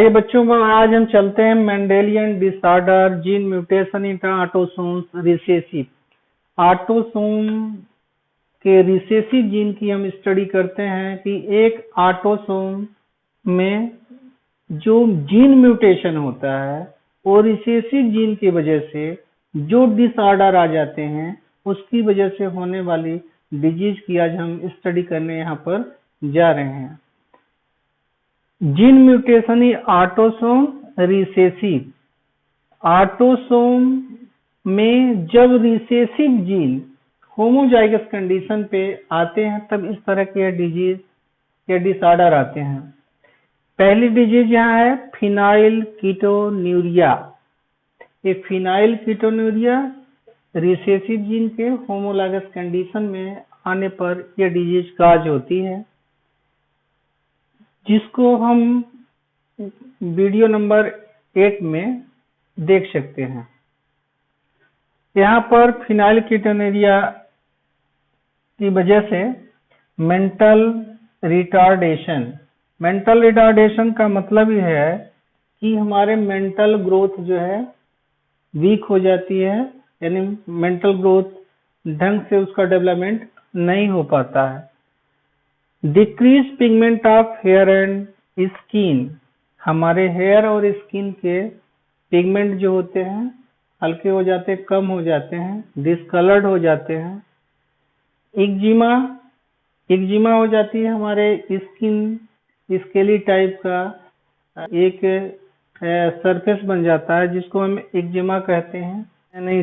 आइए बच्चों, आज हम चलते हैं Mendelian disorder, gene mutation in autosomes recessive. Autosome के रिसेसिव जीन की हम स्टडी करते हैं कि एक ऑटोसोम में जो जीन म्यूटेशन होता है वो रिसेसिव जीन की वजह से जो डिसऑर्डर आ जाते हैं उसकी वजह से होने वाली डिजीज की आज हम स्टडी करने यहाँ पर जा रहे हैं। Gene mutation in autosome recessive. Autosome में जब रिसेसिव जीन होमोजाइगस कंडीशन पे आते हैं तब इस तरह के डिजीज या डिसऑर्डर आते हैं। पहली डिजीज यहाँ है फिनाइल कीटोन्यूरिया। ये फिनाइल कीटोन्यूरिया रिसेसिव जीन के होमोलागस कंडीशन में आने पर यह डिजीज काज होती है, जिसको हम वीडियो नंबर 8 में देख सकते हैं। यहाँ पर फिनाइल कीटोन्यूरिया की वजह से मेंटल रिटार्डेशन का मतलब ये है कि हमारे मेंटल ग्रोथ जो है वीक हो जाती है, यानी मेंटल ग्रोथ ढंग से उसका डेवलपमेंट नहीं हो पाता है। Decrease pigment of hair and skin, हमारे हेयर और स्किन के पिगमेंट जो होते हैं हल्के हो जाते हैं, कम हो जाते हैं, डिसकलर्ड हो जाते हैं। एक्जिमा हो जाती है, हमारे स्किन स्केली टाइप का एक सरफेस बन जाता है जिसको हम एक्जिमा कहते हैं। यानी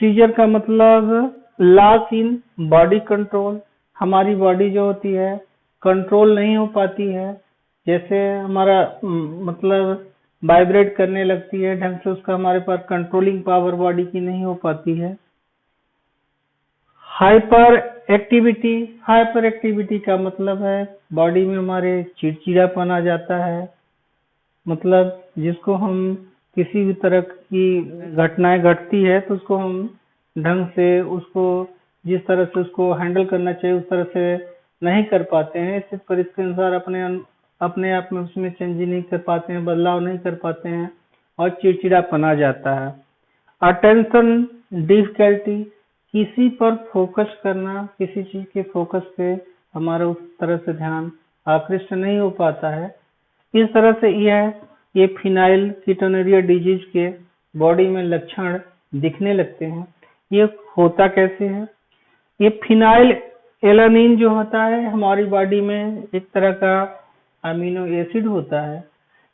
सीजर का मतलब लॉस इन बॉडी कंट्रोल, हमारी बॉडी जो होती है कंट्रोल नहीं हो पाती है, जैसे हमारा मतलब वाइब्रेट करने लगती है ढंग से, उसका हमारे पास कंट्रोलिंग पावर बॉडी की नहीं हो पाती है। हाइपर एक्टिविटी का मतलब है बॉडी में हमारे चिड़चिड़ापन आ जाता है, मतलब जिसको हम किसी भी तरह की घटनाएं घटती है तो उसको हम ढंग से उसको जिस तरह से उसको हैंडल करना चाहिए उस तरह से नहीं कर पाते हैं, इस पर इसके अनुसार अपने आप में उसमें चेंज नहीं कर पाते हैं, बदलाव नहीं कर पाते हैं और चिड़चिड़ापन आ जाता है। अटेंशन डिफिकल्टी, किसी पर फोकस करना, किसी चीज के फोकस पे हमारा उस तरह से ध्यान आकृष्ट नहीं हो पाता है। इस तरह से ये फिनाइल कीटोन्यूरिया डिजीज के बॉडी में लक्षण दिखने लगते हैं। ये होता कैसे है? ये फिनाइल एलानिन जो होता है हमारी बॉडी में एक तरह का अमीनो एसिड होता है।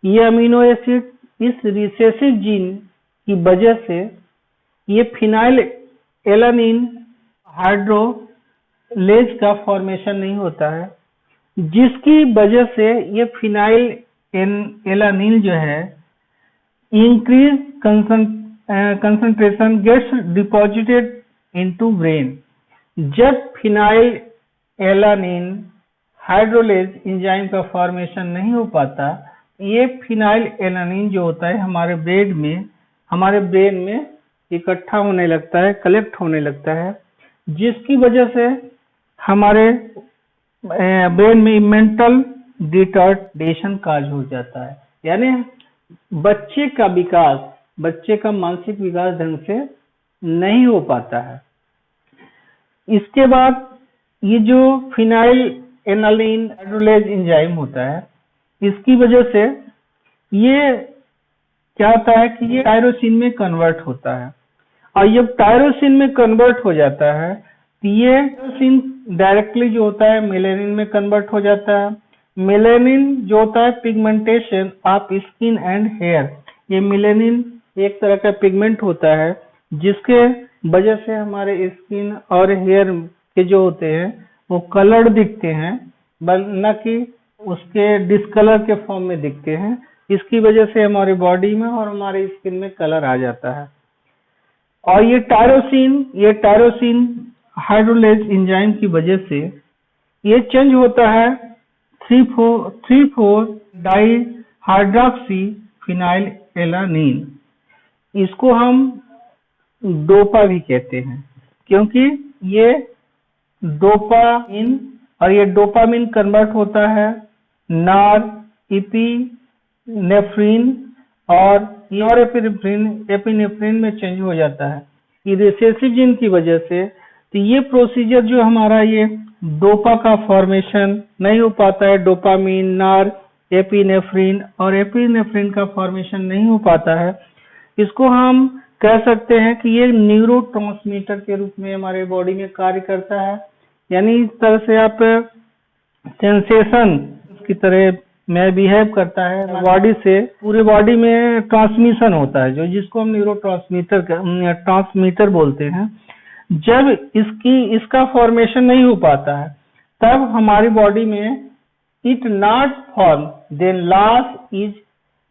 ये अमीनो एसिड इस रिसेसिव जीन की वजह से ये फिनाइल एलानिन हाइड्रोलेज का फॉर्मेशन नहीं होता है, जिसकी वजह से ये फिनाइल एलानिन जो है increase concentration gets deposited into brain. जब फिनाइल एलानिन हाइड्रोलेज एंजाइम का फॉर्मेशन नहीं हो पाता, ये फिनाइल एलानिन जो होता है हमारे ब्रेन में इकट्ठा होने लगता है, कलेक्ट होने लगता है, जिसकी वजह से हमारे ब्रेन में मेंटल रिटार्डेशन काज हो जाता है, यानी बच्चे का मानसिक विकास ढंग से नहीं हो पाता है। इसके बाद ये जो फिनाइल एलानिन हाइड्रोलेज एंजाइम होता है, इसकी वजह से ये क्या होता है कि ये टायरोसिन में कन्वर्ट होता है, और जब टायरोसिन में कन्वर्ट हो जाता है तो ये टायरोसिन डायरेक्टली जो होता है मेलेनिन में कन्वर्ट हो जाता है। मेलेनिन जो होता है pigmentation of skin and hair, ये मेलेनिन एक तरह का पिगमेंट होता है जिसके वजह से हमारे स्किन और हेयर के जो होते हैं वो कलर्ड दिखते हैं, न कि उसके डिसकलर के फॉर्म में दिखते हैं। इसकी वजह से हमारी बॉडी में और हमारे स्किन में कलर आ जाता है। और ये टायरोसिन हाइड्रोलेज एंजाइम की वजह से ये चेंज होता है 3,4 डाइहाइड्रॉक्सी फिनाइल एलानिन। इसको हम डोपा भी कहते हैं, क्योंकि ये डोपामिन, और ये डोपामिन कन्वर्ट होता है नॉर नेफ्रीन और एपिनेफ्रीन में चेंज हो जाता है ये रिसेसिव जीन की वजह से। तो ये प्रोसीजर जो हमारा ये डोपा का फॉर्मेशन नहीं हो पाता है, डोपामीन, नार एपिनेफ्रीन और एपिनेफ्रीन का फॉर्मेशन नहीं हो पाता है, इसको हम कह सकते हैं कि ये न्यूरोट्रांसमीटर के रूप में हमारे बॉडी में कार्य करता है। यानी इस तरह से आप सेंसेशन की तरह में बिहेव करता है बॉडी से, पूरे बॉडी में ट्रांसमिशन होता है जो जिसको हम ट्रांसमीटर बोलते हैं। जब इसका फॉर्मेशन नहीं हो पाता है तब हमारी बॉडी में it not form then loss is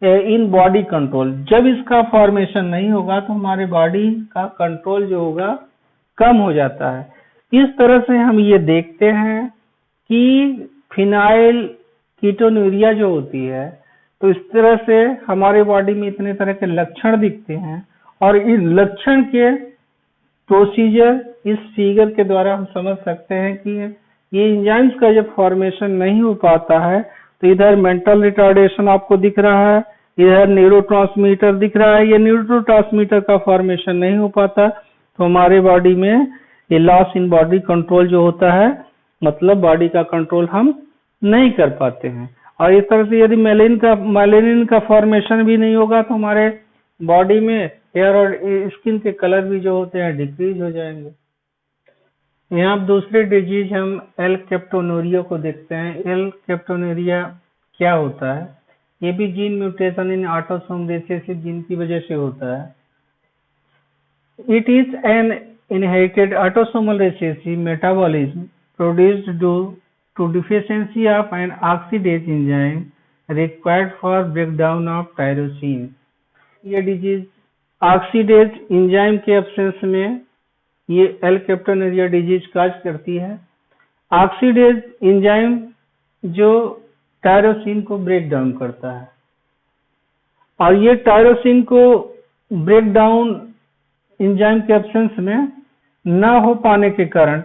in body control. जब इसका फॉर्मेशन नहीं होगा तो हमारे बॉडी का कंट्रोल जो होगा कम हो जाता है। इस तरह से हम ये देखते हैं कि फिनाइल कीटोन्यूरिया जो होती है, तो इस तरह से हमारे बॉडी में इतने तरह के लक्षण दिखते हैं और इस लक्षण के प्रोसीजर इस फिगर के द्वारा हम समझ सकते हैं कि ये एंजाइम्स का जब फॉर्मेशन नहीं हो पाता है तो इधर मेंटल रिटार्डेशन आपको दिख रहा है, इधर न्यूरोट्रांसमीटर दिख रहा है। ये न्यूरोट्रांसमीटर का फॉर्मेशन नहीं हो पाता तो हमारे बॉडी में ये लॉस इन बॉडी कंट्रोल जो होता है, मतलब बॉडी का कंट्रोल हम नहीं कर पाते हैं। और इस तरह से यदि मेलेनिन का फॉर्मेशन भी नहीं होगा तो हमारे बॉडी में हेयर और स्किन के कलर भी जो होते हैं डिक्रीज हो जाएंगे। यहाँ दूसरे डिजीज हम एल कैप्टोनूरिया को देखते हैं। एल कैप्टोनूरिया क्या होता है? ये भी gene mutation in autosome recessive gene की वजह से होता है। It is an inherited autosomal recessive metabolism produced due to deficiency of an oxidase enzyme required for breakdown of tyrosine। ये डिजीज ऑक्सीडेज एंजाइम के एब्सेंस में ये एल कैप्टोनूरिया डिजीज काज करती है। ऑक्सीडेज एंजाइम जो टायरोसिन को ब्रेक डाउन करता है और ये टायरोसिन को ब्रेक डाउन एंजाइम के एब्सेंस में न हो पाने के कारण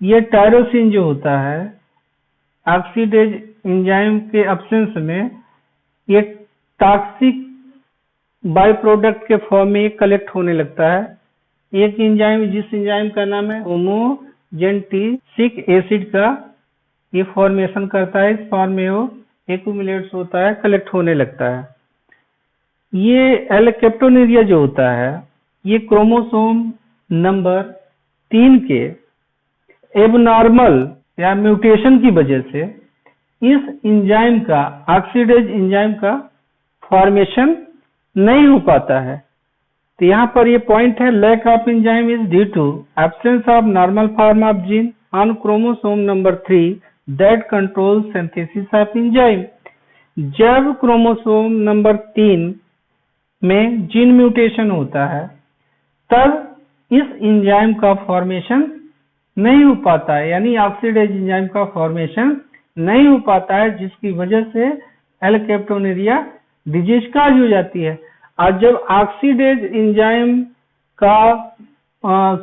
ये टायरोसिन जो होता है ऑक्सीडेज एंजाइम के एब्सेंस में ये टॉक्सिक बाय प्रोडक्ट के फॉर्म में कलेक्ट होने लगता है। एक एंजाइम जिस एंजाइम का नाम है होमोजेनेटिक एसिड का ये फॉर्मेशन करता है, इस फॉर्म में वो एक्यूमुलेट्स होता है, कलेक्ट होने लगता है। ये एल कैप्टोनूरिया जो होता है ये क्रोमोसोम नंबर 3 के एबनॉर्मल या म्यूटेशन की वजह से इस एंजाइम का ऑक्सीडेज एंजाइम का फॉर्मेशन नहीं हो पाता है। तो यहाँ पर ये पॉइंट है, lack of enzyme is due to absence of normal form of gene on chromosome number 3 that control synthesis of enzyme. जब क्रोमोसोम नंबर 3 में जीन म्यूटेशन होता है तब इस एंजाइम का फॉर्मेशन नहीं हो पाता है, यानी ऑक्सीडेज एंजाइम का फॉर्मेशन नहीं हो पाता है, जिसकी वजह से एल कैप्टोनूरिया डिजीज काज हो जाती है। और जब ऑक्सीडेज एंजाइम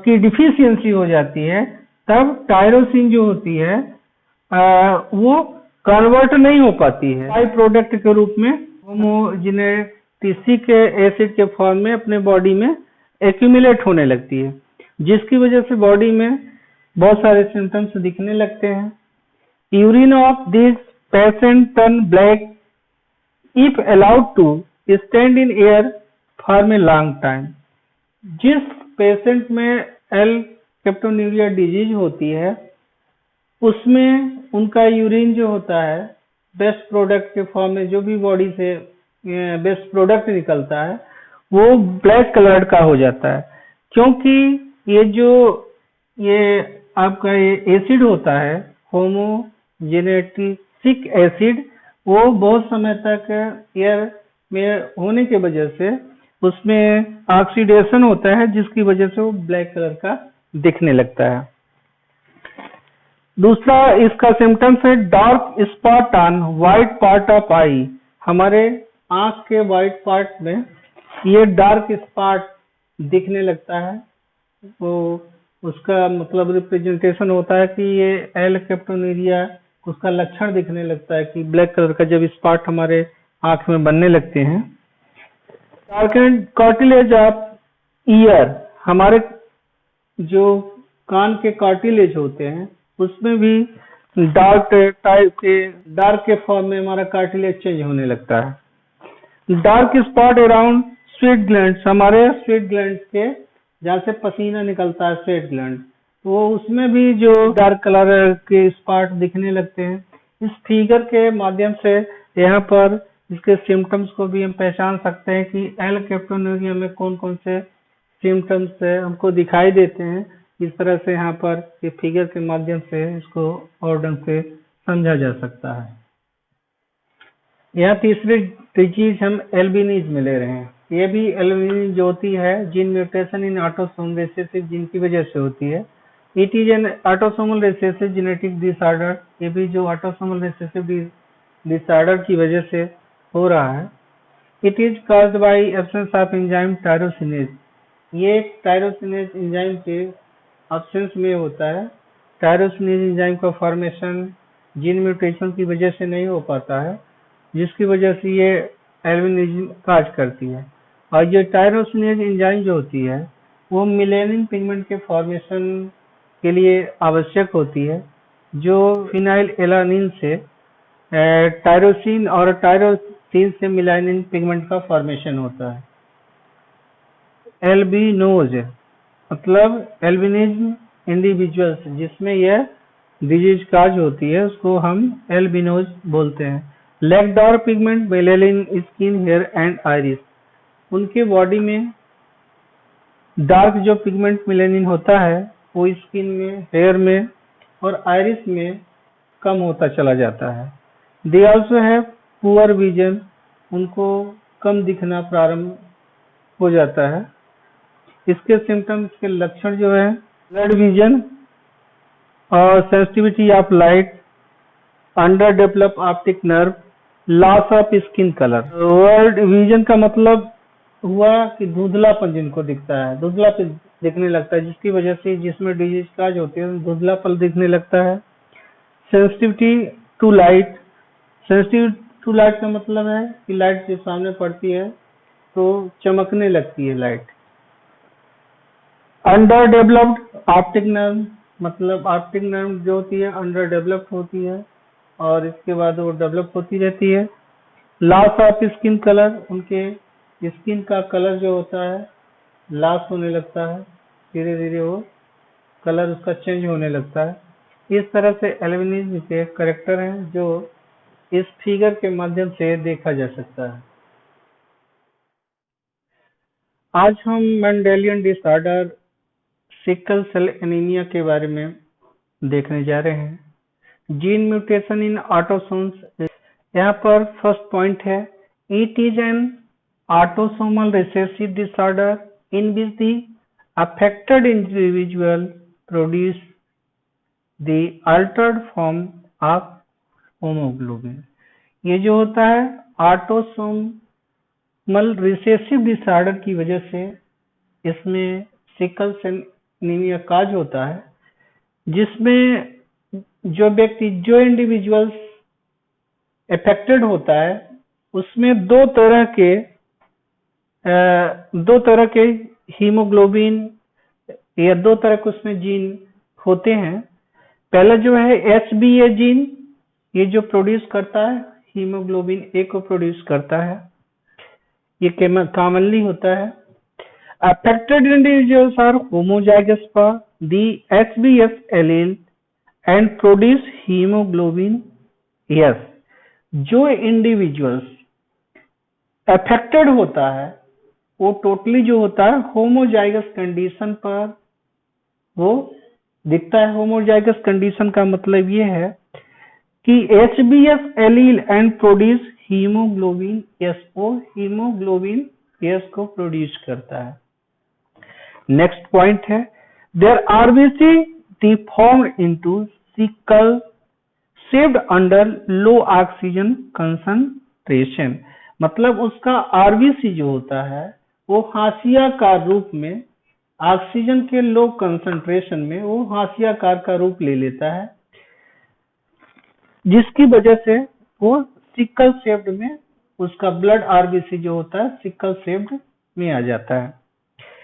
की डिफिशियंसी हो जाती है तब टायरोसिन जो होती है वो कन्वर्ट नहीं हो पाती है, बाई प्रोडक्ट के रूप में होमोजेनेटिक एसिड के फॉर्म में अपने बॉडी में एक्यूमुलेट होने लगती है, जिसकी वजह से बॉडी में बहुत सारे सिम्टम्स दिखने लगते हैं। Urine of this patient turn black if allowed to stand in air for a long time. जिस पेशेंट में एल कैप्टोनूरिया डिजीज होती है उसमें उनका यूरिन जो होता है बेस्ट प्रोडक्ट के फॉर्म में, जो भी बॉडी से बेस्ट प्रोडक्ट निकलता है वो ब्लैक कलर का हो जाता है, क्योंकि ये आपका ये एसिड होता है होमोजेनेटिक एसिड, वो बहुत समय तक एयर में होने के वजह से उसमें ऑक्सीडेशन होता है, जिसकी वजह से वो ब्लैक कलर का दिखने लगता है। दूसरा इसका सिम्टम्स है dark spot on white part of eye. हमारे आंख के व्हाइट पार्ट में ये डार्क स्पॉट दिखने लगता है, वो उसका मतलब रिप्रेजेंटेशन होता है कि ये एल कैप्टोनूरिया, उसका लक्षण दिखने लगता है कि ब्लैक कलर का जब स्पॉट हमारे आंख में बनने लगते हैं। डार्केंड कार्टिलेज ऑफ ईयर, हमारे जो कान के कार्टिलेज होते हैं उसमें भी डार्क के फॉर्म में हमारा कार्टिलेज चेंज होने लगता है। Dark spot around sweat gland, हमारे स्वेट ग्लैंड के जहाँ से पसीना निकलता है स्वेट ग्लैंड, वो उसमें भी जो डार्क कलर के स्पॉट दिखने लगते हैं। इस फिगर के माध्यम से यहाँ पर इसके सिम्टम्स को भी हम पहचान सकते हैं कि एल कैप्टोनुरिया में कौन कौन से सिम्टम्स हमको दिखाई देते हैं। इस तरह से यहाँ पर ये फिगर के माध्यम से इसको और ढंग से समझा जा सकता है। यहाँ तीसरी चीज हम एल्बिनिज में ले रहे हैं। ये भी एल्बिनिज जो होती है gene mutation in autosomal recessive gene की वजह से होती है। It is an autosomal recessive genetic disorder, ये भी जो ऑटोसोमल रिसेसिव डिसऑर्डर की वजह से हो रहा है। It is caused by absence of enzyme tyrosinase, ये टायरोसिनेज एंजाइम के एब्सेंस में होता है। टायरोसिनेज एंजाइम का फॉर्मेशन जीन म्यूटेशन की वजह से नहीं हो पाता है, जिसकी वजह से ये एल्बिनिज्म काज करती है। और ये टायरोसिनेज एंजाइम जो होती है वो मेलानिन पिगमेंट के फॉर्मेशन के लिए आवश्यक होती है, जो फिनाइल एलानिन से टायरोसिन और टायरोसिन से मेलानिन पिगमेंट का फॉर्मेशन होता है। एल्बिनोज मतलब एल्बिनिज्म इंडिविजुअल्स जिसमें यह डिजीज काज होती है उसको हम एल्बिनोज बोलते हैं। Lack dark pigment melanin skin hair and iris, उनके बॉडी में डार्क जो पिगमेंट मेलानिन होता है वो स्किन में, हेयर में और आइरिस में कम होता चला जाता है। They also have poor vision, उनको कम दिखना प्रारंभ हो जाता है। इसके सिम्टम्स के लक्षण जो है ब्लड विजन और sensitivity of light, under develop optic nerve, loss of skin colour. World vision का मतलब हुआ कि धुंधलापन जिनको दिखता है, धुंधलापन दिखने लगता है, जिसकी वजह से जिसमें डिजीज काज होती है धुंधलापन दिखने लगता है। Sensitivity to light, sensitive to light का मतलब है कि लाइट जब सामने पड़ती है तो चमकने लगती है light. Under developed optic nerve, मतलब ऑप्टिक नर्व जो होती है अंडर डेवलप्ड होती है और इसके बाद वो डेवलप होती रहती है। लॉस ऑफ स्किन कलर, उनके स्किन का कलर जो होता है लॉस होने लगता है, धीरे धीरे वो कलर उसका चेंज होने लगता है। इस तरह से एल्बिनिज्म के कैरेक्टर हैं जो इस फिगर के माध्यम से देखा जा सकता है। आज हम Mendelian disorder sickle cell anaemia के बारे में देखने जा रहे हैं। जीन म्यूटेशन इन ऑटोसोम्स, यहाँ पर फर्स्ट पॉइंट है it is an autosomal recessive disorder in which the affected individual produce the Altered form of haemoglobin. ये जो होता है ऑटोसोमल रिसेसिव डिसऑर्डर की वजह से इसमें सिकल सेल एनीमिया काज होता है, जिसमें जो व्यक्ति जो इंडिविजुअल्स अफेक्टेड होता है उसमें दो तरह के हीमोग्लोबिन या दो तरह के उसमें जीन होते हैं। पहला जो है HbA जीन, ये जो प्रोड्यूस करता है हीमोग्लोबिन ए को प्रोड्यूस करता है, ये कॉमनली होता है। Affected individuals are homozygous for the HbS allele and produce hemoglobin S। जो इंडिविजुअल्स अफेक्टेड होता है वो टोटली जो होता है होमोजाइगस कंडीशन पर वो दिखता है। होमोजाइगस कंडीशन का मतलब ये है कि HbS allele and produce haemoglobin S, वो हीमोग्लोबिन S को प्रोड्यूस करता है। नेक्स्ट पॉइंट है there RBC deformed into sickle shaped under low oxygen concentration, मतलब उसका RBC जो होता है वो हाशियाकार रूप में ऑक्सीजन के लो कंसंट्रेशन में वो हाशियाकार का रूप ले लेता है, जिसकी वजह से वो सिकल शेप्ड में उसका ब्लड आरबीसी जो होता है सिकल सेल्ड में आ जाता है।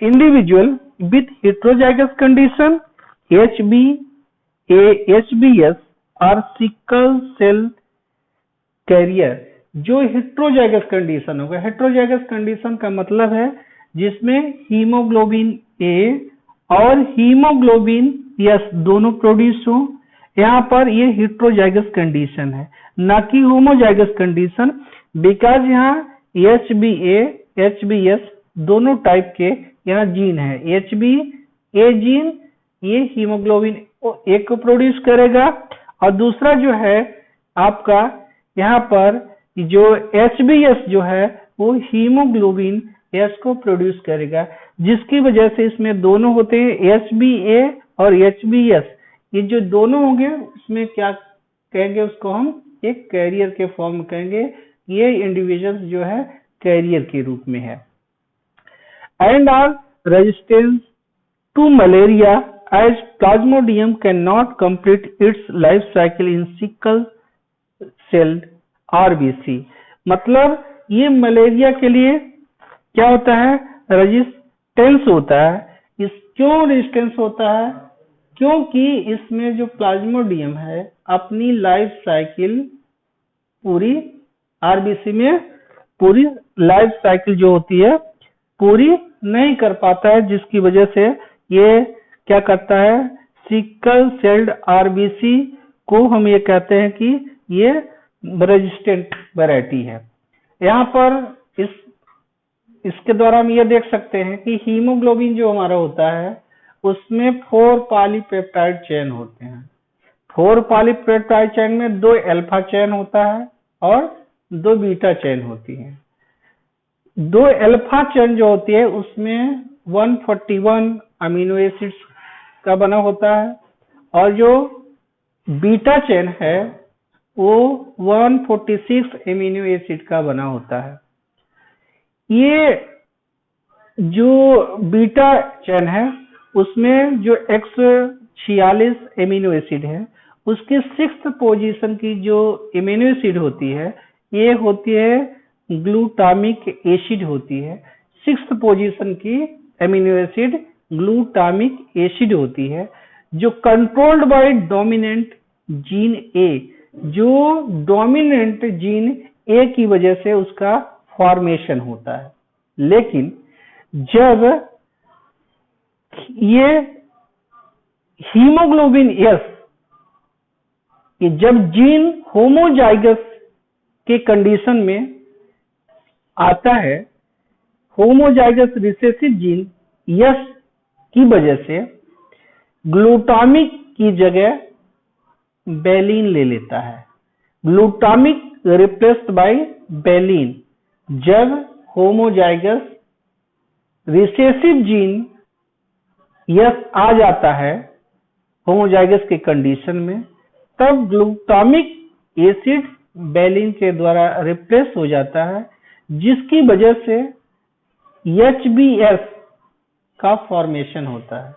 Individual with heterozygous condition HbA-HbS और सिकल सेल कैरियर, जो हेटेरोजाइगस कंडीशन होगा, हेटेरोजाइगस कंडीशन का मतलब है जिसमें हीमोग्लोबिन ए और हीमोग्लोबिन एस दोनों प्रोड्यूस हो, यहाँ पर ये हेटेरोजाइगस कंडीशन है, ना कि होमोजाइगस कंडीशन, बिकॉज यहाँ HbA-HbS दोनों टाइप के यहाँ जीन है। HbA जीन ये हीमोग्लोबिन ए को प्रोड्यूस करेगा और दूसरा जो है आपका यहाँ पर जो HbS जो है वो हीमोग्लोबिन एस को प्रोड्यूस करेगा, जिसकी वजह से इसमें दोनों होते हैं HbA और HbS, ये जो दोनों होंगे उसमें क्या कहेंगे, उसको हम एक कैरियर के फॉर्म में कहेंगे, ये इंडिविजुअल्स जो है कैरियर के रूप में है। And are resistance to malaria as plasmodium can not complete its life cycle in sickle celled RBC, मतलब ये मलेरिया के लिए क्या होता है, रेजिस्टेंस होता है। इस क्यों रेजिस्टेंस होता है, क्योंकि इसमें जो प्लाज्मोडियम है अपनी लाइफ साइकिल पूरी आरबीसी में पूरी लाइफ साइकिल जो होती है पूरी नहीं कर पाता है, जिसकी वजह से ये क्या करता है, सिकल सेल्ड आरबीसी को हम ये कहते हैं कि ये रेजिस्टेंट वैरायटी है। यहाँ पर इसके द्वारा हम ये देख सकते हैं कि हीमोग्लोबिन जो हमारा होता है उसमें 4 पॉलीपेप्टाइड चेन होते हैं। 4 पॉलीपेप्टाइड चेन में 2 अल्फा चेन होता है और 2 बीटा चेन होती है। 2 अल्फा चेन जो होती है उसमें 141 अमीनो एसिड्स का बना होता है और जो बीटा चेन है वो 146 अमीनो एसिड का बना होता है। ये जो बीटा चेन है उसमें जो 146 अमीनो एसिड है उसके 6th पोजीशन की जो अमीनो एसिड होती है ये होती है ग्लूटामिक एसिड होती है। 6th पोजीशन की अमीनो एसिड ग्लूटामिक एसिड होती है, जो controlled by dominant gene A, जो डोमिनेंट जीन ए की वजह से उसका फॉर्मेशन होता है। लेकिन जब ये हीमोग्लोबिन एस कि जब जीन होमोजाइगस के कंडीशन में आता है, होमोजाइगस रिसेसिव जीन यस की वजह से ग्लूटामिक की जगह बेलिन ले लेता है, ग्लूटामिक रिप्लेस्ड बाय बेलिन। जब होमोजाइगस रिसेसिव जीन यस आ जाता है होमोजाइगस के कंडीशन में, तब ग्लूटामिक एसिड बेलिन के द्वारा रिप्लेस हो जाता है, जिसकी वजह से HbS का फॉर्मेशन होता है,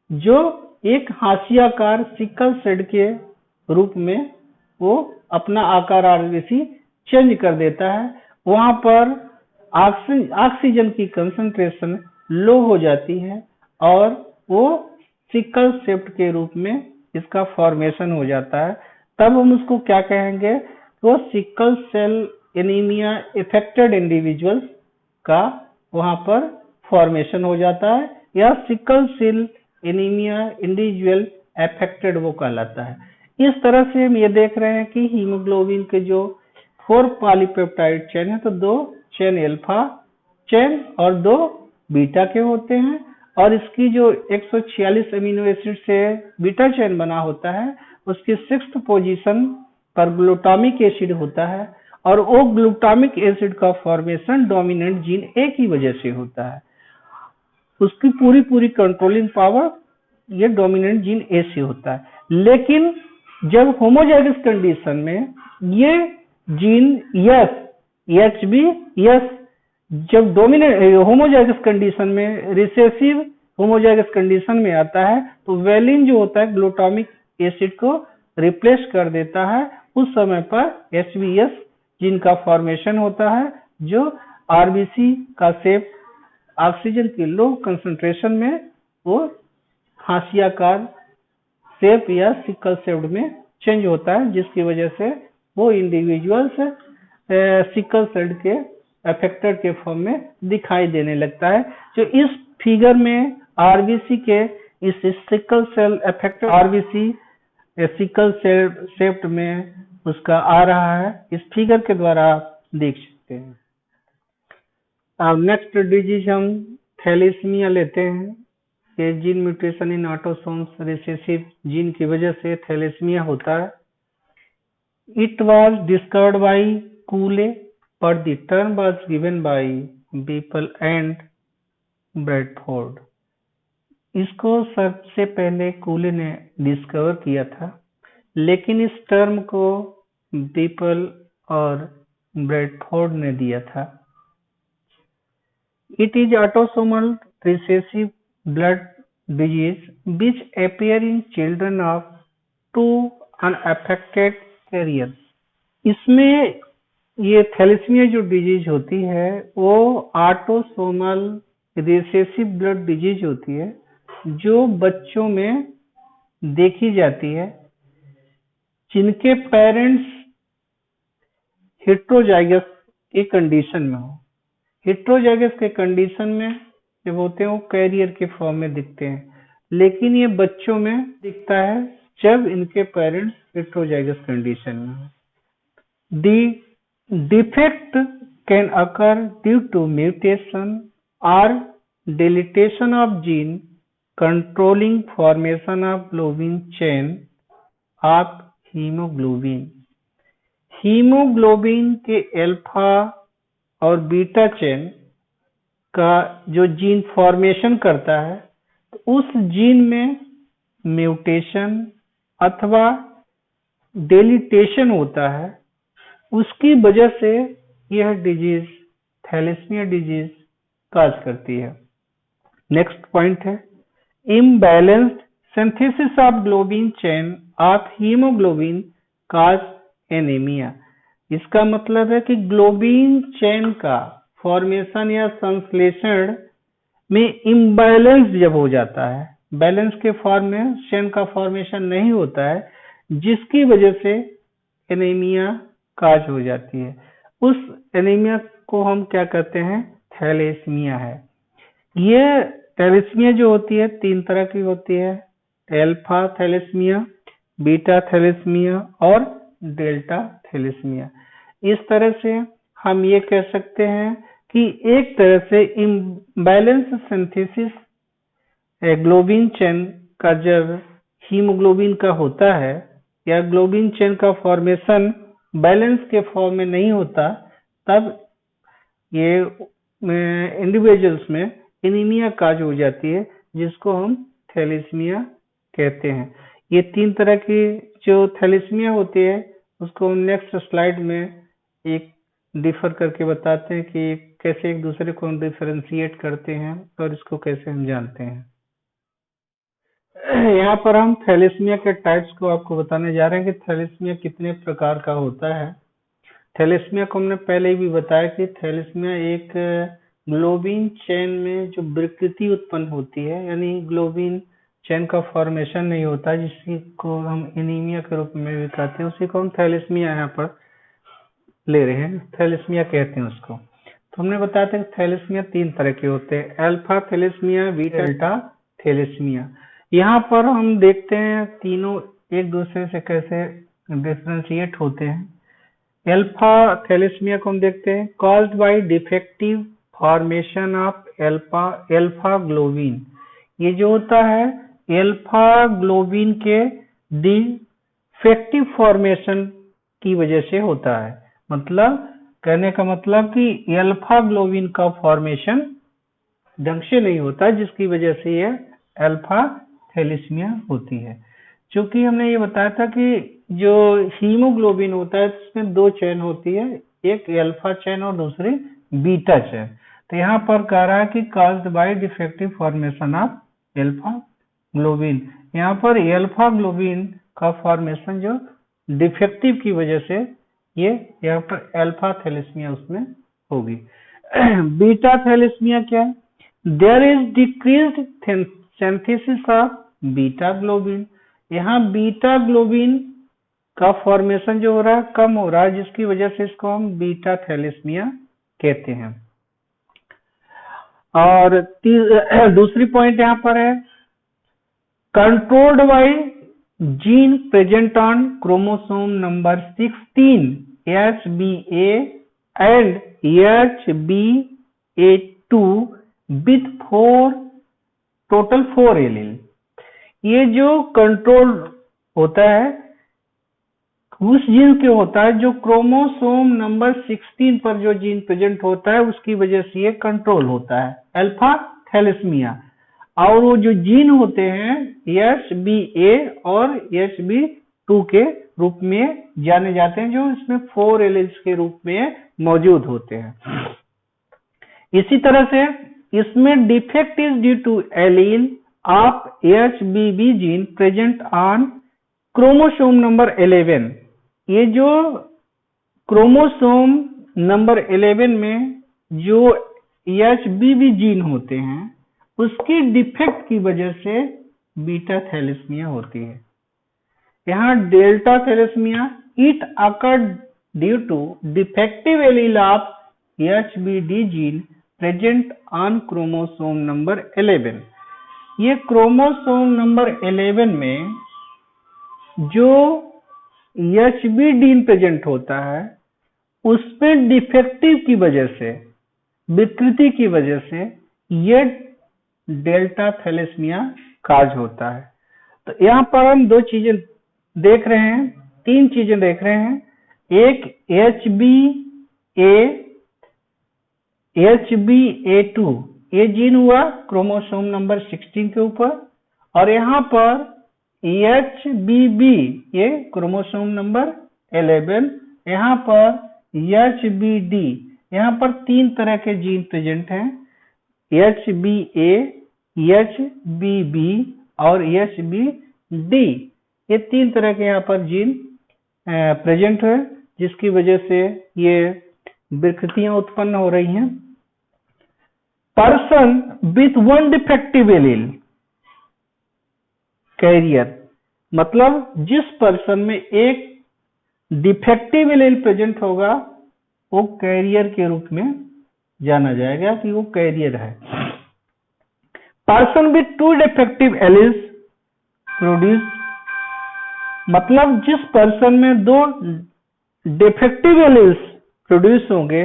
जो एक हाशियाकार सिकल सेल के रूप में वो अपना आकार आरबीसी चेंज कर देता है। वहां पर ऑक्सीजन की कंसंट्रेशन लो हो जाती है और वो सिकल सेप्ट के रूप में इसका फॉर्मेशन हो जाता है। तब हम उसको क्या कहेंगे, वो sickle cell anaemia affected individuals का वहां पर फॉर्मेशन हो जाता है, या sickle cell anaemia individual affected वो कहलाता है। इस तरह से हम ये देख रहे हैं कि हीमोग्लोबिन के जो 4 पॉलीपेप्टाइड चेन है, तो 2 चेन अल्फा चेन और 2 बीटा के होते हैं, और इसकी जो 146 अमीनो एसिड से बीटा चेन बना होता है उसकी 6th पोजीशन पर ग्लूटामिक एसिड होता है, और वो ग्लूटामिक एसिड का फॉर्मेशन डोमिनेंट जीन ए की वजह से होता है। उसकी पूरी कंट्रोलिंग पावर ये डोमिनेंट जीन ए से होता है। लेकिन जब होमोजाइगस कंडीशन में ये जीन यस HbS जब डोमिनेंट होमोजाइगस कंडीशन में रिसेसिव होमोजाइगस कंडीशन में आता है, तो वेलिन जो होता है ग्लूटामिक एसिड को रिप्लेस कर देता है। उस समय पर HbS जीन का फॉर्मेशन होता है, जो आरबीसी का शेप ऑक्सीजन की लो कंसंट्रेशन में वो हाशियाकार शेप या सिकल शेप्ड में चेंज होता है, जिसकी वजह से वो इंडिविजुअल्स सिकल सेल के अफेक्टेड के फॉर्म में दिखाई देने लगता है। जो इस फिगर में आरबीसी के इस sickle cell affected RBC sickle cell shaped में उसका आ रहा है, इस फिगर के द्वारा आप देख सकते हैं। अब नेक्स्ट डिजीज हम थैलेसीमिया लेते हैं। ये gene mutation in autosomes recessive gene की वजह से थैलेसीमिया होता है। It was discovered bye कूले, but the term was given by Beeple and Bradford. इसको सबसे पहले कूले ने डिस्कवर किया था, लेकिन इस टर्म को बीपल और ब्रैडफोर्ड ने दिया था। It is autosomal recessive blood disease which appear in children of two unaffected carriers। इसमें ये थैलेसीमिया जो डिजीज होती है वो ऑटोसोमल रिसेसिव ब्लड डिजीज होती है, जो बच्चों में देखी जाती है जिनके पेरेंट्स हेटेरोजाइगस की कंडीशन में हो। हेटेरोजाइगस के कंडीशन में जब होते हैं वो कैरियर के फॉर्म में दिखते हैं, लेकिन ये बच्चों में दिखता है जब इनके पेरेंट्स हेटेरोजाइगस कंडीशन में हो। The defect can occur due to mutation or deletion of gene controlling formation of globin chain of hemoglobin। Haemoglobin के अल्फा और बीटा चेन का जो जीन फॉर्मेशन करता है, तो उस जीन में म्यूटेशन अथवा डेलीटेशन होता है, उसकी वजह से यह डिजीज थैलेसीमिया डिजीज काज करती है। नेक्स्ट पॉइंट है imbalanced synthesis of globin chain of haemoglobin cause anaemia. इसका मतलब है कि ग्लोबिन चेन का फॉर्मेशन या संश्लेषण में इम्बैलेंस जब हो जाता है, बैलेंस के फॉर्म में चेन का फॉर्मेशन नहीं होता है, जिसकी वजह से एनीमिया काज हो जाती है। उस एनीमिया को हम क्या कहते हैं? थैलेसीमिया है। ये थैलेसीमिया जो होती है 3 तरह की होती है, अल्फा थैलेसीमिया, बीटा थैलेसीमिया और डेल्टा थैलेसीमिया। इस तरह से हम ये कह सकते हैं कि एक तरह से इम्बैलेंस सिंथेसिस ग्लोबिन चेन का जब हीमोग्लोबिन का होता है या ग्लोबिन चेन का फॉर्मेशन बैलेंस के फॉर्म में नहीं होता, तब ये इंडिविजुअल्स में एनीमिया काज हो जाती है, जिसको हम थैलेसीमिया कहते हैं। ये 3 तरह की जो थैलेसीमिया होती है उसको हम नेक्स्ट स्लाइड में एक डिफर करके बताते हैं कि कैसे एक दूसरे को हम डिफरेंशिएट करते हैं और इसको कैसे हम जानते हैं। यहाँ पर हम थैलेसीमिया के टाइप्स को आपको बताने जा रहे हैं कि थैलेसीमिया कितने प्रकार का होता है। थैलेसीमिया को हमने पहले ही भी बताया कि थैलेसीमिया एक ग्लोबिन चेन में जो विकृति उत्पन्न होती है, यानी ग्लोबिन चेन का फॉर्मेशन नहीं होता, जिसी को हम एनीमिया के रूप में भी कहते हैं, उसी को हम थैलेसीमिया यहाँ पर ले रहे हैं, थैलेसीमिया कहते हैं उसको। तो हमने बताया था कि थैलेसीमिया 3 तरह के होते हैं, alpha thalassaemia, beta, delta thalassaemia. यहाँ पर हम देखते हैं तीनों एक दूसरे से कैसे डिफरेंशिएट होते हैं। अल्फा थैलेसीमिया को हम देखते हैं caused by defective formation of alpha globin. ये जो होता है अल्फा ग्लोबिन के डिफेक्टिव फॉर्मेशन की वजह से होता है। मतलब कहने का मतलब कि अल्फा ग्लोबिन का फॉर्मेशन ढंग से नहीं होता, जिसकी वजह से ये अल्फा थैलेसीमिया होती है। क्योंकि हमने ये बताया था कि जो हीमोग्लोबिन होता है उसमें 2 चेन होती है, एक अल्फा चेन और दूसरी बीटा चेन। तो यहाँ पर कह रहा है कि caused by defective formation of alpha globin. यहाँ पर अल्फा ग्लोबिन का फॉर्मेशन जो डिफेक्टिव की वजह से ये यहाँ पर अल्फा थैलेसीमिया उसमें होगी। बीटा थैलेसीमिया क्या है? There is decreased synthesis of beta globin. यहाँ बीटा ग्लोबिन का फॉर्मेशन जो हो रहा है कम हो रहा है, जिसकी वजह से इसको हम बीटा थैलेसीमिया कहते हैं। और दूसरी पॉइंट यहाँ पर है controlled by gene present on chromosome number 16 HBA and HBA2 with total 4 allele. ये जो कंट्रोल होता है उस जीन के होता है जो क्रोमोसोम नंबर 16 पर जो जीन प्रेजेंट होता है, उसकी वजह से ये कंट्रोल होता है अल्फा थैलेसीमिया। और वो जो जीन होते हैं HBA और HB2 के रूप में जाने जाते हैं, जो इसमें 4 एलील्स के रूप में मौजूद होते हैं। इसी तरह से इसमें defect is due to allele of HBB gene present on chromosome number 11। ये जो क्रोमोसोम नंबर 11 में जो HBB जीन होते हैं उसकी डिफेक्ट की वजह से बीटा थैलेसीमिया होती है। यहाँ delta thalassaemia it occurred due to defective allele of HBD gene present on chromosome number 11। ये क्रोमोसोम नंबर 11 में जो HBD प्रेजेंट होता है उसमें डिफेक्टिव की वजह से, विकृति की वजह से ये डेल्टा थैलेसीमिया काज होता है। तो यहाँ पर हम 2 चीजें देख रहे हैं, 3 चीजें देख रहे हैं। एक HBA2 ये जीन हुआ क्रोमोसोम नंबर 16 के ऊपर, और यहाँ पर HBB ये क्रोमोसोम नंबर 11, यहाँ पर HBD, यहाँ पर 3 तरह के जीन प्रेजेंट हैं, HBA, HBB और HBD। ये 3 तरह के यहाँ पर जीन प्रेजेंट है, जिसकी वजह से ये विकृतियां उत्पन्न हो रही हैं। Person with 1 defective allele carrier, मतलब जिस पर्सन में एक डिफेक्टिव एलील प्रेजेंट होगा वो कैरियर के रूप में जाना जाएगा कि वो कैरियर है। Person with 2 defective alleles produce, मतलब जिस पर्सन में 2 डिफेक्टिव एलील्स प्रोड्यूस होंगे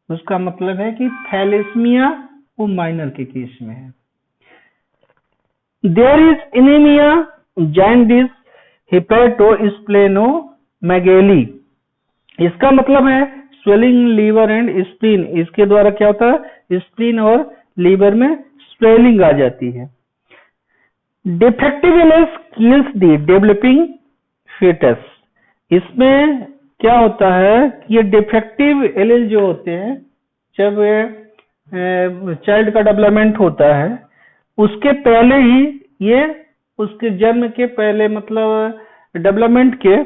उसका मतलब है कि थैलेसीमिया वो माइनर के केस में है। There is anaemia, jaundice, hepatosplenomegaly. इसका मतलब है स्वेलिंग लीवर एंड स्प्लीन। इसके द्वारा क्या होता है, स्प्लीन और लीवर में स्वेलिंग आ जाती है। Defective alleles kills the developing fetus। इसमें क्या होता है कि ये डिफेक्टिव एलील जो होते हैं, जब चाइल्ड का डेवलपमेंट होता है उसके पहले ही ये, उसके जन्म के पहले, मतलब डेवलपमेंट के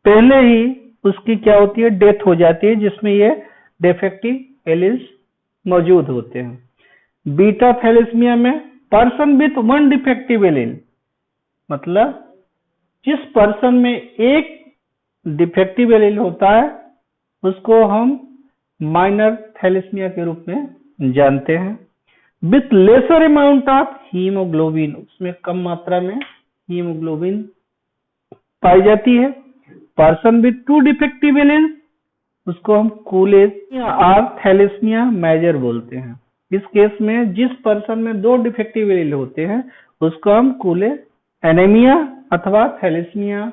पहले ही उसकी क्या होती है, डेथ हो जाती है, जिसमें ये डिफेक्टिव एलील्स मौजूद होते हैं। बीटा थैलेसीमिया में पर्सन विथ 1 डिफेक्टिव एलील, मतलब जिस पर्सन में एक डिफेक्टिव एलील होता है उसको हम माइनर थैलेसीमिया के रूप में जानते हैं। With lesser amount of haemoglobin, उसमें कम मात्रा में हीमोग्लोबिन पाई जाती है। पर्सन विथ 2 डिफेक्टिव एलील्स उसको हम कूलेज और थैलेसीमिया मेजर बोलते हैं। इस केस में जिस पर्सन में 2 डिफेक्टिव एलील होते हैं उसको हम कूलेज एनीमिया अथवा थैलेसीमिया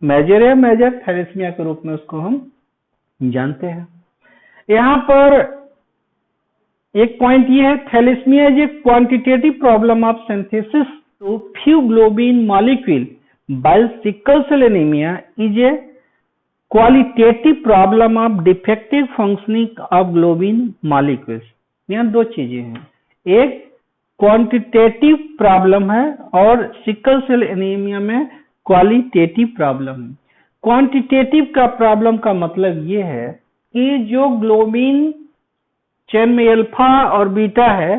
मेजर या मेजर थैलेसीमिया के रूप में उसको हम जानते हैं। यहाँ पर एक पॉइंट ये है, thalassaemia is a quantitative problem of synthesis too few globin molecule, while sickle cell anemia is a qualitative problem of defective functioning of globin molecules। यहाँ 2 चीजें हैं, एक क्वांटिटेटिव प्रॉब्लम है और सिकल सेल एनीमिया में qualitative problem है। Quantitative का problem का मतलब ये है कि जो ग्लोबिन चेन में अल्फा और बीटा है,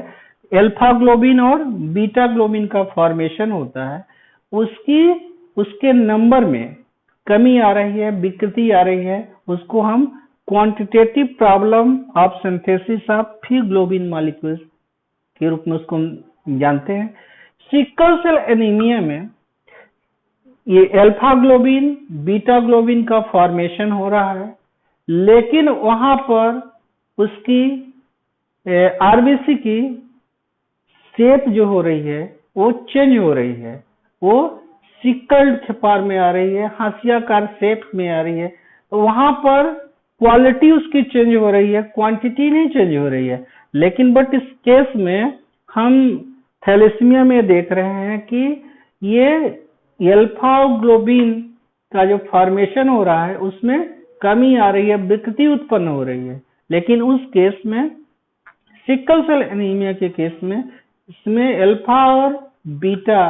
अल्फा ग्लोबिन और बीटा ग्लोबिन का फॉर्मेशन होता है, उसके नंबर में कमी आ रही है, विकृति आ रही है, उसको हम quantitative problem of synthesis of few globin molecules के रूप में उसको जानते हैं। सिकल सेल एनीमिया में ये अल्फा ग्लोबिन बीटा ग्लोबिन का फॉर्मेशन हो रहा है, लेकिन वहां पर उसकी आरबीसी की शेप जो हो रही है वो चेंज हो रही है, वो सिकल्ड फॉर्म में आ रही है, हाशियाकार शेप में आ रही है। तो वहां पर क्वालिटी उसकी चेंज हो रही है, क्वांटिटी नहीं चेंज हो रही है। लेकिन बट इस केस में हम थैलेसीमिया में देख रहे हैं कि ये अल्फा ग्लोबिन का जो फॉर्मेशन हो रहा है उसमें कमी आ रही है, विकृति उत्पन्न हो रही है। लेकिन उस केस में सिकल सेल एनीमिया के केस में इसमें अल्फा और बीटा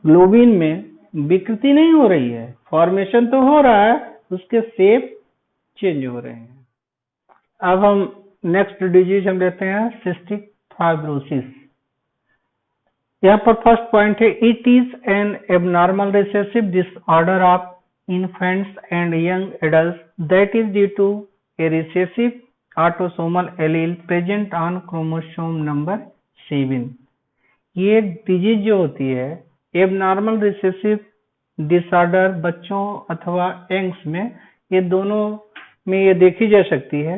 ग्लोबिन में विकृति नहीं हो रही है, फॉर्मेशन तो हो रहा है, उसके शेप चेंज हो रहे हैं। अब हम नेक्स्ट डिजीज हम लेते हैं सिस्टिक फाइब्रोसिस। यहाँ पर फर्स्ट पॉइंट है, it is an abnormal recessive disorder of infants and young adults that is due to a recessive autosomal allele present on chromosome number 7। ये डिजीज जो होती है एबनॉर्मल रिसेसिव डिसऑर्डर बच्चों अथवा Young's में, ये दोनों में ये देखी जा सकती है,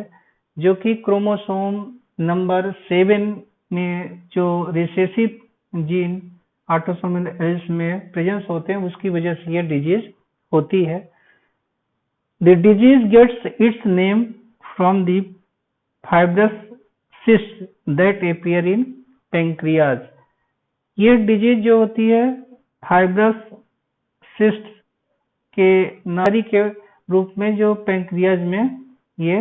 जो कि क्रोमोसोम नंबर 7 में जो रिसेसिव जीन ऑटोसोमल एलील्स में प्रेजेंस होते हैं, उसकी वजह से ये डिजीज होती है। The disease gets its name from the fibrous cysts that appear in pancreas। ये डिजीज जो होती है फाइब्रस सिस्ट के नारी के रूप में जो पैंक्रियाज में ये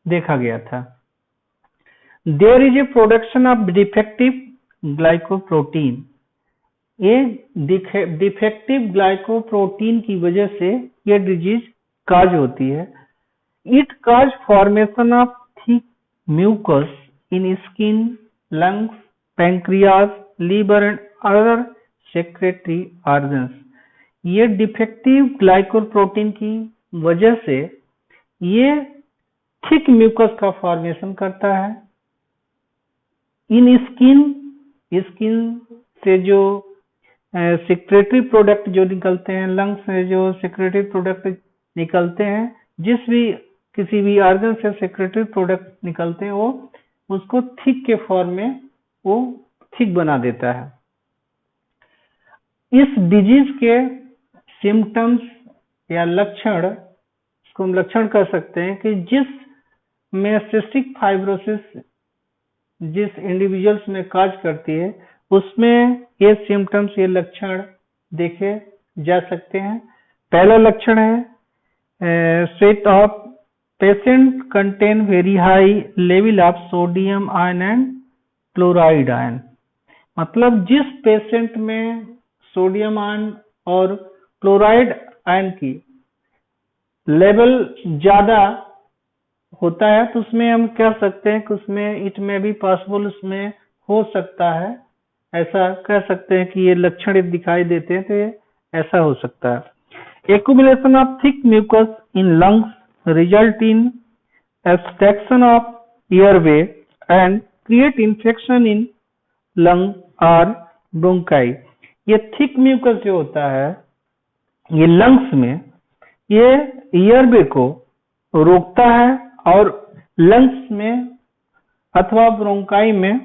देखा गया था। There is a production of defective glycoprotein। ये डिफेक्टिव ग्लाइकोप्रोटीन की वजह से ये डिजीज काज होती है। It cause formation of thick mucus in skin, lungs, pancreas, liver and other secretory organs. ये डिफेक्टिव ग्लाइकोप्रोटीन की वजह से ये थिक म्यूकस का फॉर्मेशन करता है। इन स्किन से जो सेक्रेटरी प्रोडक्ट जो निकलते हैं, लंग्स से जो सेक्रेटरी प्रोडक्ट निकलते हैं, किसी भी ऑर्गन से सेक्रेटरी प्रोडक्ट निकलते हैं, वो उसको थिक के फॉर्म में वो थिक बना देता है। इस डिजीज के सिम्टम्स या लक्षण, इसको हम लक्षण कह सकते हैं कि जिस में सिस्टिक फाइब्रोसिस जिस इंडिविजुअल्स में काज करती है उसमें ये सिम्टम्स, ये लक्षण देखे जा सकते हैं। पहला लक्षण है sweat of patient contain very high level of sodium ion and chloride ion. मतलब जिस पेशेंट में सोडियम आयन और क्लोराइड आयन की लेवल ज्यादा होता है तो उसमें हम कह सकते हैं कि उसमें इट में भी पॉसिबल उसमें हो सकता है, ऐसा कह सकते हैं कि ये लक्षण दिखाई देते हैं तो ये ऐसा हो सकता है। Accumulation of thick mucus in lungs result in obstruction of airway and create infection in lung or bronchi। ये थिक म्यूकस जो होता है ये लंग्स में ये एयरवे को रोकता है और लंग्स में अथवा ब्रोंकाई में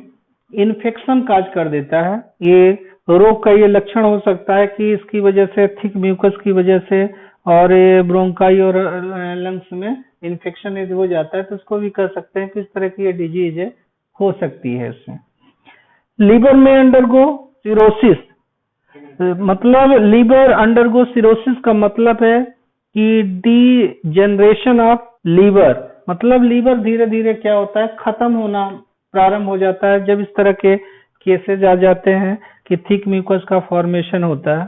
इन्फेक्शन काज कर देता है। ये रोग का ये लक्षण हो सकता है कि इसकी वजह से, थिक म्यूकस की वजह से और ये ब्रोंकाई और लंग्स में इन्फेक्शन यदि हो जाता है तो उसको भी कह सकते हैं कि इस तरह की ये डिजीज है, हो सकती है इसमें। लीवर में अंडरगो सिरोसिस, मतलब लीवर अंडरगो सिरोसिस का मतलब है कि डीजेनरेशन ऑफ लीवर, मतलब लीवर धीरे धीरे क्या होता है, खत्म होना प्रारंभ हो जाता है जब इस तरह के केसेज आ जाते हैं कि थिक म्यूकस का फॉर्मेशन होता है।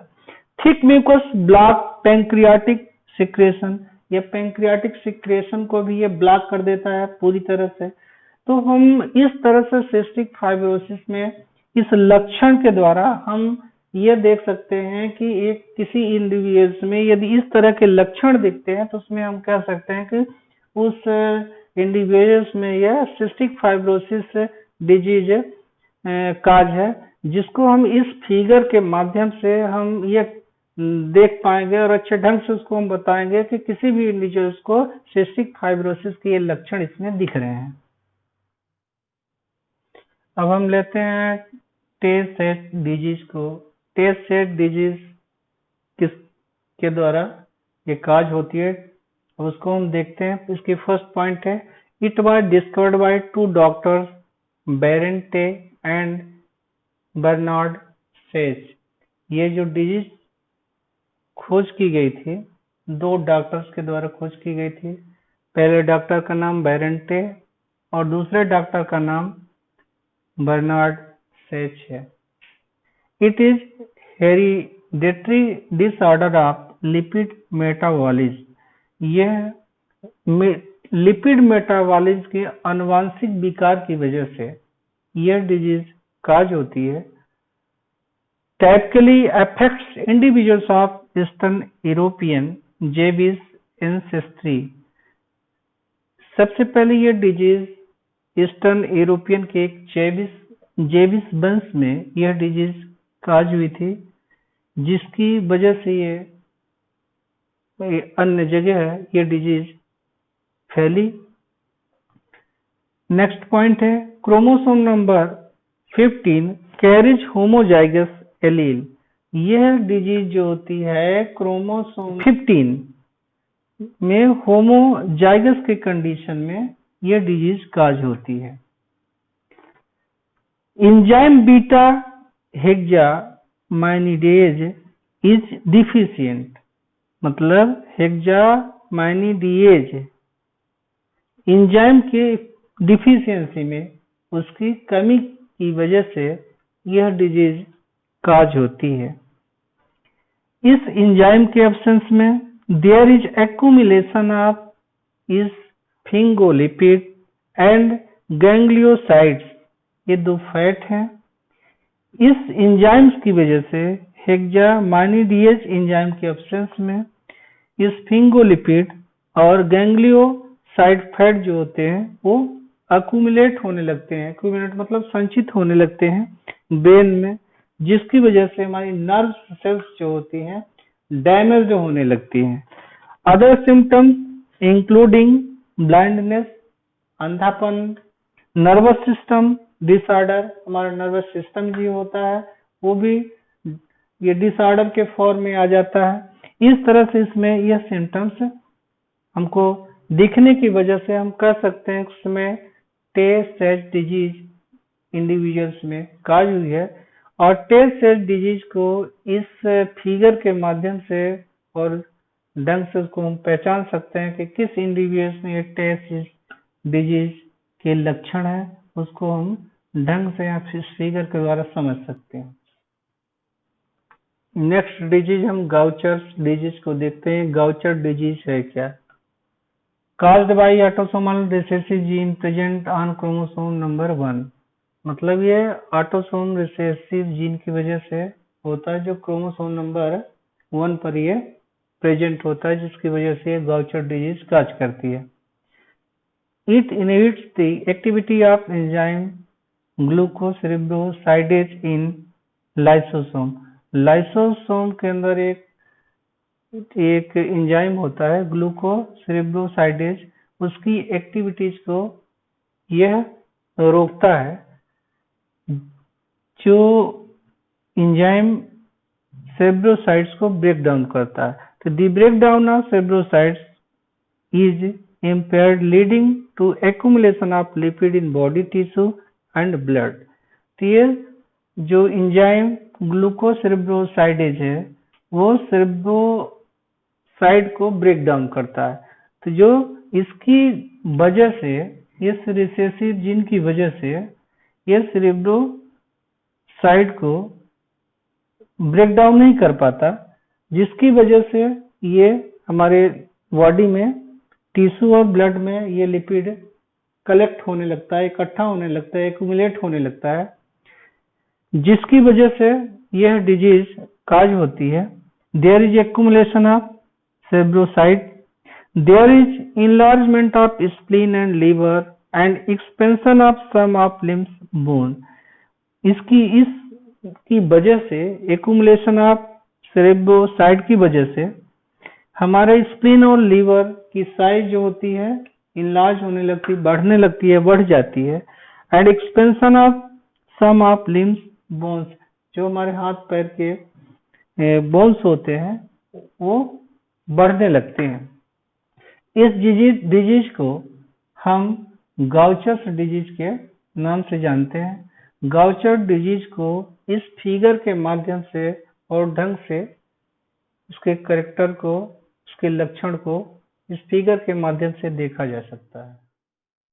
Thick mucus block pancreatic secretion, ये पैंक्रियाटिक सिक्रेशन को भी ये ब्लॉक कर देता है पूरी तरह से। तो हम इस तरह से सिस्टिक फाइब्रोसिस में इस लक्षण के द्वारा हम ये देख सकते हैं कि एक किसी इंडिविजुअल्स में यदि इस तरह के लक्षण दिखते हैं तो उसमें हम कह सकते हैं कि उस इंडिविजुअल्स में यह सिस्टिक फाइब्रोसिस डिजीज काज है, जिसको हम इस फिगर के माध्यम से हम ये देख पाएंगे और अच्छे ढंग से उसको हम बताएंगे कि किसी भी इंडिविजुअल्स को सिस्टिक फाइब्रोसिस के ये लक्षण इसमें दिख रहे हैं। अब हम लेते हैं टे सेट डिजीज को। टे सेट डिजीज किस के द्वारा ये काज होती है, अब उसको हम देखते हैं। इसकी फर्स्ट पॉइंट है, it was discovered by 2 doctors Warren Tay and Bernard सेच। ये जो डिजीज खोज की गई थी 2 डॉक्टर्स के द्वारा खोज की गई थी। पहले डॉक्टर का नाम बैरन टे और दूसरे डॉक्टर का नाम बर्नार्ड सेच है। It is hereditary disorder of lipid metabolism. यह लिपिड मेटाबॉलिज्म के आनुवांशिक विकार की वजह से यह डिजीज काज होती है। Typically affects individuals of Eastern European Jewish ancestry। सबसे पहले ये डिजीज ईस्टर्न यूरोपियन के एक जेविस वंश में यह डिजीज काज हुई थी, जिसकी वजह से ये अन्य जगह है ये डिजीज फैली। नेक्स्ट पॉइंट है, chromosome number 15 carriage homozygous allele. यह डिजीज जो होती है क्रोमोसोम 15 में होमोजाइगस के कंडीशन में यह डिजीज काज होती है। एंजाइम बीटा हेक्सामाइनिडेज इज डिफिशिएंट, मतलब हेक्सामाइनिडेज एंजाइम के डिफिशियंसी में उसकी कमी की वजह से यह डिजीज काज होती है। इस एंजाइम के एब्सेंस में देयर इज एक्यूमुलेशन ऑफ इस स्फिंगोलिपिड एंड गैंग्लियोसाइड्स, ये 2 फैट हैं। इस एंजाइम्स की वजह से हेक्सामाइनिडेज एंजाइम के एब्सेंस में स्फिंगोलिपिड और गैंग्लियोसाइड फैट जो होते हैं वो अक्यूमुलेट होने लगते हैं। अक्यूमुलेट मतलब संचित होने लगते हैं ब्रेन में, जिसकी वजह से हमारी नर्व सेल्स जो होती हैं डैमेज होने लगती हैं। अदर सिम्टम्स इंक्लूडिंग ब्लाइंडनेस, अंधापन, नर्वस सिस्टम डिसऑर्डर, हमारा नर्वस सिस्टम जो होता है वो भी ये डिसऑर्डर के फॉर्म में आ जाता है। इस तरह से इसमें यह सिम्टम्स हमको दिखने की वजह से हम कह सकते हैं उसमें टे सेट डिजीज इंडिविजुअल्स में काज हुई है। और टे सेट डिजीज को इस फिगर के माध्यम से और ढंग से उसको हम पहचान सकते हैं कि किस इंडिविजुअल्स में ये टे सेट डिजीज के लक्षण है, उसको हम ढंग से या फिर फिगर के द्वारा समझ सकते हैं। नेक्स्ट डिजीज हम गाउचर डिजीज को देखते हैं। गाउचर डिजीज है क्या? Caused by autosomal recessive gene present on chromosome number 1, मतलब ये ऑटोसोम रिसेसिव जीन की वजह से होता है जो क्रोमोसोम नंबर 1 पर ये प्रेजेंट होता है, जिसकी वजह से ये गाउचर डिजीज काज करती है। It inhibits the activity of enzyme glucocerebrosidase in lysosome. Lysosome के अंदर एक एंजाइम होता है ग्लूकोसेरेब्रोसाइडेज, उसकी एक्टिविटीज को यह रोकता है। जो एंजाइम सेरेब्रोसाइड्स को ब्रेक डाउन करता है, तो the break down of cerebrosides is impaired leading to accumulation of lipid in body tissue and blood। तो ये जो एंजाइम ग्लूकोसेरेब्रोसाइडेज है वो सेरेब्रोसाइड को ब्रेक डाउन करता है। तो जो इसकी वजह से इस रिसेसिव जीन की वजह से ये सेरेब्रोसाइड को ब्रेक डाउन नहीं कर पाता, जिसकी वजह से ये हमारे बॉडी में टिश्यू और ब्लड में ये लिपिड कलेक्ट होने लगता है, इकट्ठा होने लगता है, एक्यूमुलेट होने लगता है, जिसकी वजह से यह डिजीज काज होती है। There is accumulation of cerebroside, there is enlargement of spleen and liver and expansion of some of limbs bone. इसकी वजह से, एक्यूमुलेशन ऑफ सेरेब्रोसाइट की वजह से हमारे स्प्लीन और लीवर की साइज जो होती है इनलार्ज होने लगती, बढ़ने लगती है, बढ़ जाती है। And expansion of some of limbs bones, जो हमारे हाथ पैर के बोन्स होते हैं वो बढ़ने लगते हैं। इस डिजीज को हम गाउचर्स डिजीज के नाम से जानते हैं। गाउचर डिजीज को इस फिगर के माध्यम से और ढंग से उसके कैरेक्टर को, उसके लक्षण को इस फिगर के माध्यम से देखा जा सकता है।